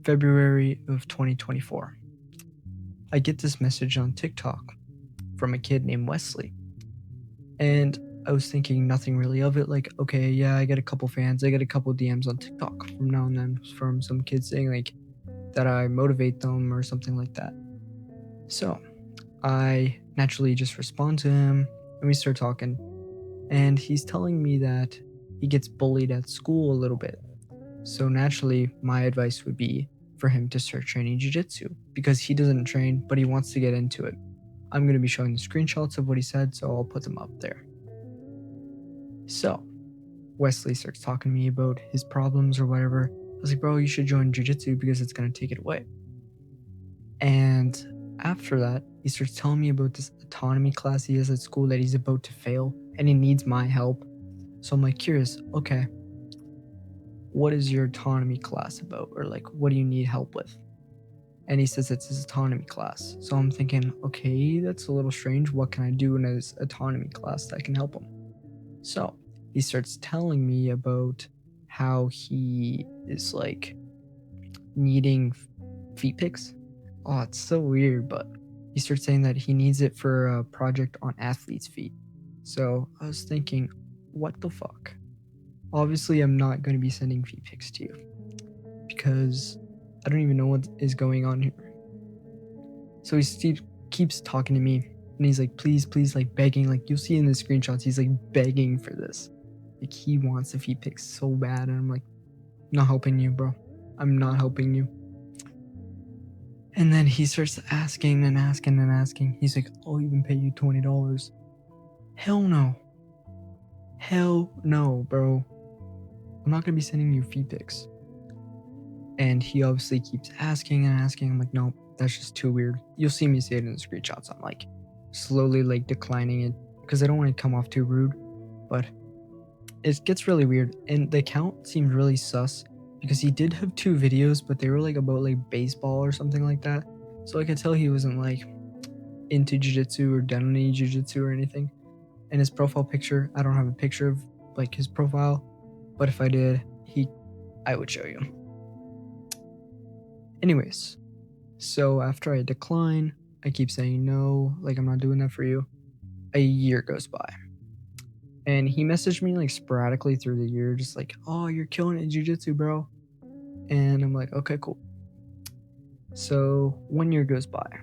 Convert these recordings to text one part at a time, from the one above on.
February of 2024. I get this message on TikTok from a kid named Wesley. And I was thinking nothing really of it. Like, okay, yeah, I get a couple fans. I get a couple DMs on TikTok from now and then from some kids saying like that I motivate them or something like that. So I naturally just respond to him and we start talking. And he's telling me that he gets bullied at school a little bit. So naturally, my advice would be for him to start training jiu-jitsu because he doesn't train, but he wants to get into it. I'm going to be showing the screenshots of what he said, so I'll put them up there. So Wesley starts talking to me about his problems or whatever. I was like, bro, you should join jiu-jitsu because it's going to take it away. And after that, he starts telling me about this autonomy class he has at school that he's about to fail and he needs my help. So I'm like curious, okay, what is your autonomy class about? Or like, what do you need help with? And he says it's his autonomy class. So I'm thinking, okay, that's a little strange. What can I do in his autonomy class that can help him? So he starts telling me about how he is like needing feet pics. Oh, it's so weird, but he starts saying that he needs it for a project on athletes' feet. So I was thinking, what the fuck? Obviously, I'm not going to be sending feet pics to you because I don't even know what is going on here. So he keeps talking to me and he's like, please, like begging. Like you'll see in the screenshots, he's like begging for this. Like he wants the feet pics so bad. And I'm like, not helping you, bro. I'm not helping you. And then he starts asking and asking and asking. He's like, I'll even pay you $20. Hell no. Hell no, bro. I'm not going to be sending you feet pics. And he obviously keeps asking and asking. I'm like, no, that's just too weird. You'll see me say it in the screenshots. I'm like slowly like declining it because I don't want to come off too rude. But it gets really weird. And the account seemed really sus because he did have 2 videos, but they were like about like baseball or something like that. So I could tell he wasn't like into jiu-jitsu or done any jiu-jitsu or anything. And his profile picture, I don't have a picture of like his profile, but if I did, I would show you. Anyways, so after I decline, I keep saying no, like I'm not doing that for you. A year goes by. And he messaged me like sporadically through the year, just like, oh, you're killing it in jiu-jitsu, bro. And I'm like, okay, cool. So 1 year goes by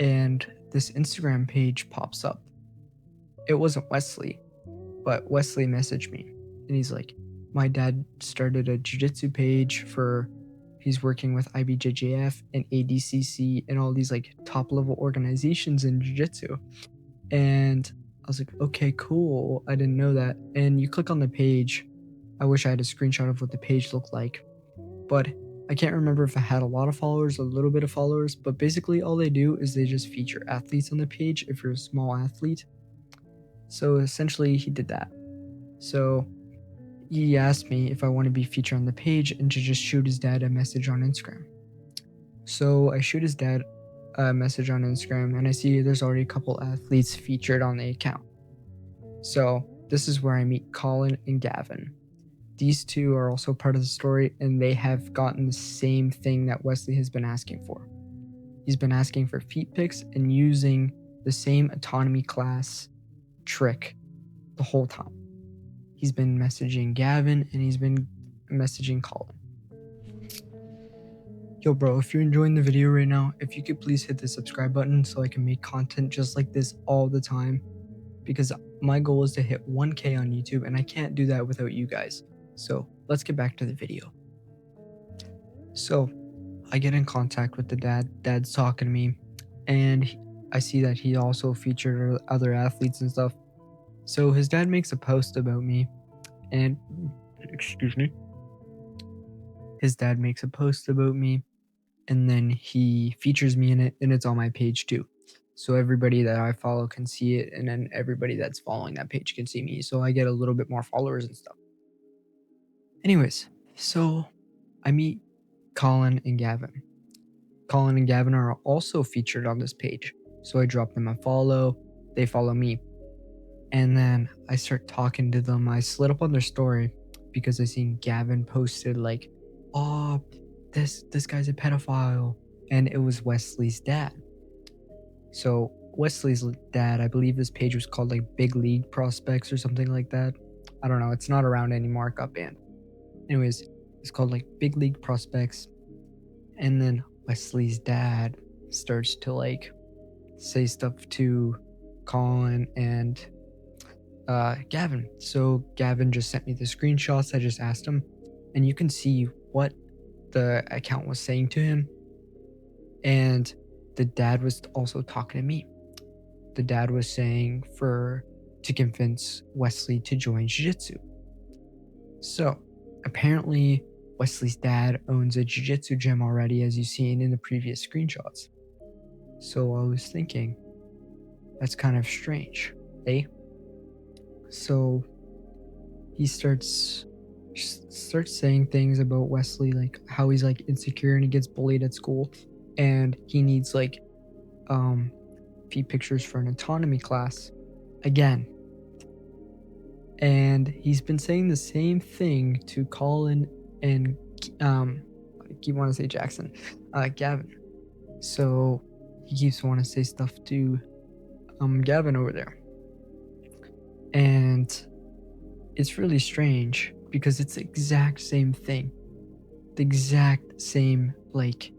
and this Instagram page pops up. It wasn't Wesley, but Wesley messaged me and he's like, my dad started a jiu-jitsu page for, he's working with IBJJF and ADCC and all these like top level organizations in jiu-jitsu. And I was like, okay, cool. I didn't know that. And you click on the page. I wish I had a screenshot of what the page looked like, but I can't remember if it had a lot of followers, a little bit of followers, but basically all they do is they just feature athletes on the page if you're a small athlete. So essentially he did that. So he asked me if I want to be featured on the page and to just shoot his dad a message on Instagram. So I shoot his dad a message on Instagram and I see there's already a couple athletes featured on the account. So this is where I meet Colin and Gavin. These 2 are also part of the story and they have gotten the same thing that Wesley has been asking for. He's been asking for feet pics and using the same autonomy class trick the whole time. He's been messaging Gavin and he's been messaging Colin. Yo, bro, if you're enjoying the video right now, if you could please hit the subscribe button so I can make content just like this all the time, because my goal is to hit 1K on YouTube and I can't do that without you guys. So let's get back to the video. So I get in contact with the dad. Dad's talking to me and I see that he also featured other athletes and stuff. So his dad makes a post about me and his dad makes a post about me and then he features me in it and it's on my page too. So everybody that I follow can see it and then everybody that's following that page can see me. So I get a little bit more followers and stuff. Anyways, so I meet Colin and Gavin. Colin and Gavin are also featured on this page. So I drop them a follow, they follow me. And then I start talking to them. I slid up on their story because I seen Gavin posted like, oh, this guy's a pedophile, and it was Wesley's dad. So Wesley's dad, I believe his page was called like Big League Prospects or something like that. I don't know. It's not around anymore. It got banned. Anyways, it's called like Big League Prospects. And then Wesley's dad starts to like say stuff to Colin and Gavin. So Gavin just sent me the screenshots. I just asked him, and you can see what the account was saying to him. And the dad was also talking to me. The dad was saying to convince Wesley to join jiu-jitsu. So apparently Wesley's dad owns a jiu-jitsu gym already, as you've seen in the previous screenshots. So I was thinking, that's kind of strange, eh? So he starts saying things about Wesley, like how he's like insecure and he gets bullied at school, and he needs like feet pictures for an autonomy class again. And he's been saying the same thing to Colin and I keep wanting to say Jackson, Gavin. So he keeps wanting to say stuff to Gavin over there. And it's really strange because it's the exact same thing. The exact same like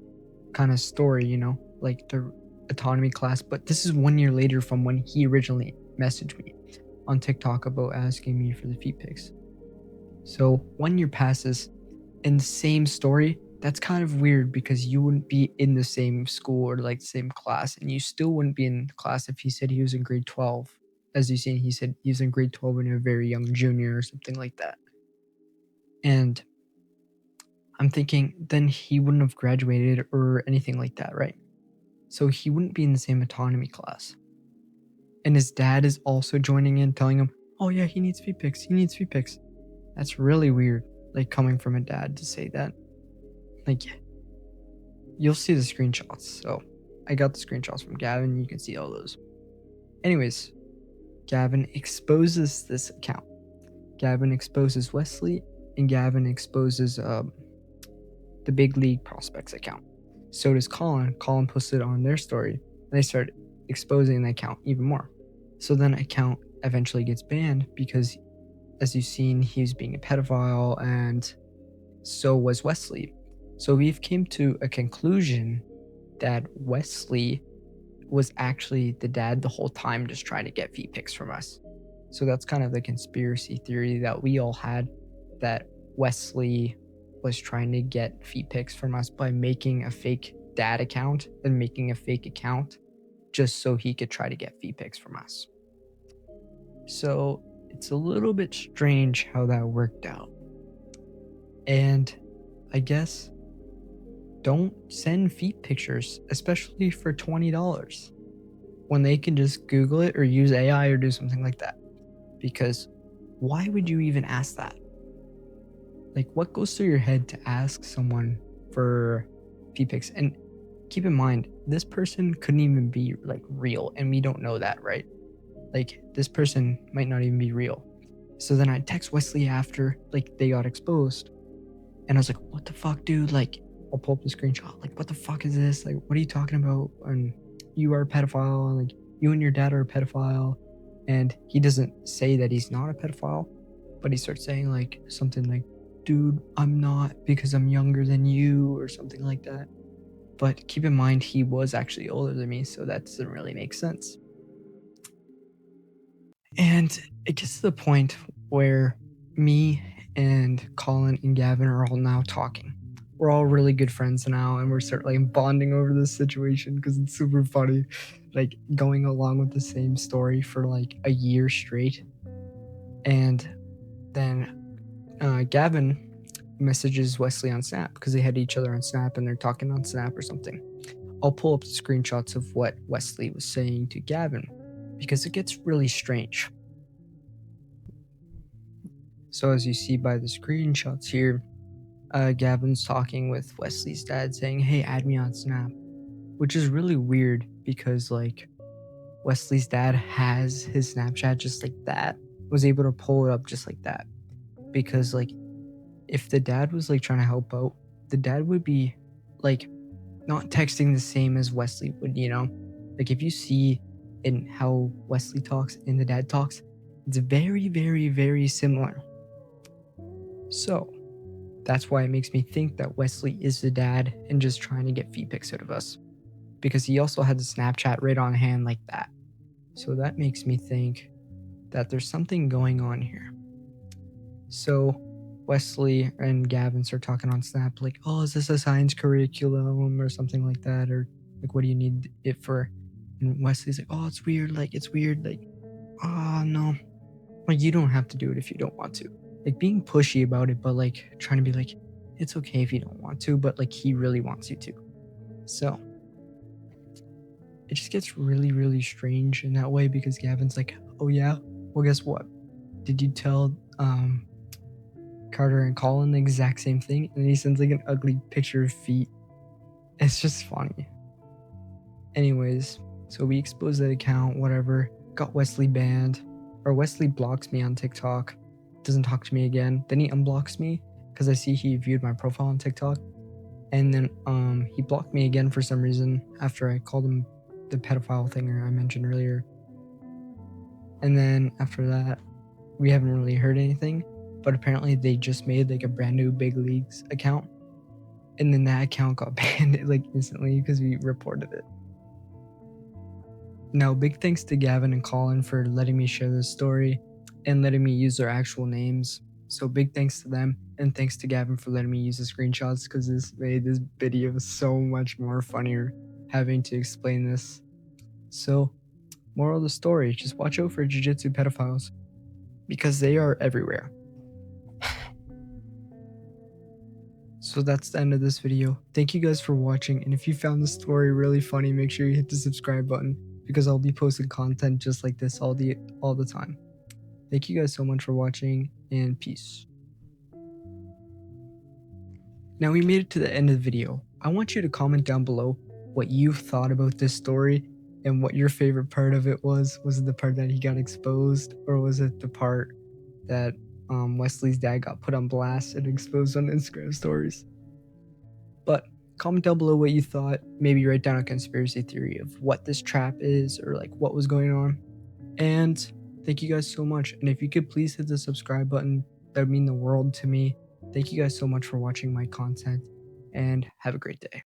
kind of story, you know, like the autonomy class, but this is 1 year later from when he originally messaged me on TikTok about asking me for the feet pics. So 1 year passes and the same story. That's kind of weird because you wouldn't be in the same school or like same class, and you still wouldn't be in class if he said he was in grade 12. As you've seen, he said he was in grade 12 when you're a very young junior or something like that. And I'm thinking then he wouldn't have graduated or anything like that, right? So he wouldn't be in the same autonomy class. And his dad is also joining in, telling him, oh yeah, he needs feet pics. He needs feet pics. That's really weird, like coming from a dad to say that. Like, you'll see the screenshots. So I got the screenshots from Gavin. You can see all those. Anyways, Gavin exposes this account. Gavin exposes Wesley, and Gavin exposes the Big League Prospects account. So does Colin. Colin posted on their story, and they started exposing the account even more. So then account eventually gets banned because, as you've seen, he was being a pedophile, and so was Wesley. So we've came to a conclusion that Wesley was actually the dad the whole time, just trying to get feet pics from us. So that's kind of the conspiracy theory that we all had, that Wesley was trying to get feet pics from us by making a fake dad account and making a fake account just so he could try to get feet pics from us. So it's a little bit strange how that worked out. And I guess don't send feet pictures, especially for $20, when they can just Google it or use AI or do something like that. Because why would you even ask that? Like, what goes through your head to ask someone for feet pics? And keep in mind, this person couldn't even be like real, and we don't know that, right? Like, this person might not even be real. So then I text Wesley after like they got exposed, and I was like, what the fuck, dude? Like, I'll pull up the screenshot. Like, what the fuck is this? Like, what are you talking about? And you are a pedophile. Like, you and your dad are a pedophile. And he doesn't say that he's not a pedophile, but he starts saying like something like, dude, I'm not because I'm younger than you, or something like that. But keep in mind, he was actually older than me, so that doesn't really make sense. And it gets to the point where me and Colin and Gavin are all now talking. We're all really good friends now, and we're certainly bonding over this situation because it's super funny, like going along with the same story for like a year straight. And then Gavin messages Wesley on Snap because they had each other on Snap and they're talking on Snap or something. I'll pull up the screenshots of what Wesley was saying to Gavin because it gets really strange. So as you see by the screenshots here, Gavin's talking with Wesley's dad saying, hey, add me on Snap, which is really weird because like Wesley's dad has his Snapchat just like that, was able to pull it up just like that. Because like if the dad was like trying to help out, the dad would be like not texting the same as Wesley would, Like if you see in how Wesley talks and the dad talks, it's very, very, very similar. So that's why it makes me think that Wesley is the dad and just trying to get feet pics out of us. Because he also had the Snapchat right on hand like that. So that makes me think that there's something going on here. So Wesley and Gavin start talking on Snap like, oh, is this a science curriculum or something like that? Or like, what do you need it for? And Wesley's like, oh, it's weird. Like, oh, no. Like, you don't have to do it if you don't want to. Like, being pushy about it, but like trying to be like, it's okay if you don't want to, but like he really wants you to. So it just gets really, really strange in that way because Gavin's like, oh, yeah? Well, guess what? Did you tell Carter and Colin the exact same thing? And he sends like an ugly picture of feet. It's just funny. Anyways, so we exposed that account, whatever. Got Wesley banned. Or Wesley blocks me on TikTok. Doesn't talk to me again. Then he unblocks me because I see he viewed my profile on TikTok. And then he blocked me again for some reason after I called him the pedophile thing I mentioned earlier. And then after that, we haven't really heard anything. But apparently they just made like a brand new Big Leagues account. And then that account got banned like instantly because we reported it. Now, big thanks to Gavin and Colin for letting me share this story and letting me use their actual names. So big thanks to them, and thanks to Gavin for letting me use the screenshots because this made this video so much more funnier having to explain this. So, moral of the story, just watch out for jiu-jitsu pedophiles because they are everywhere. So that's the end of this video. Thank you guys for watching, and if you found the story really funny, make sure you hit the subscribe button because I'll be posting content just like this all the time. Thank you guys so much for watching, and peace. Now we made it to the end of the video. I want you to comment down below what you thought about this story and what your favorite part of it was. Was it the part that he got exposed, or was it the part that Wesley's dad got put on blast and exposed on Instagram stories? But comment down below what you thought. Maybe write down a conspiracy theory of what this trap is or like what was going on. And thank you guys so much. And if you could please hit the subscribe button, that would mean the world to me. Thank you guys so much for watching my content, and have a great day.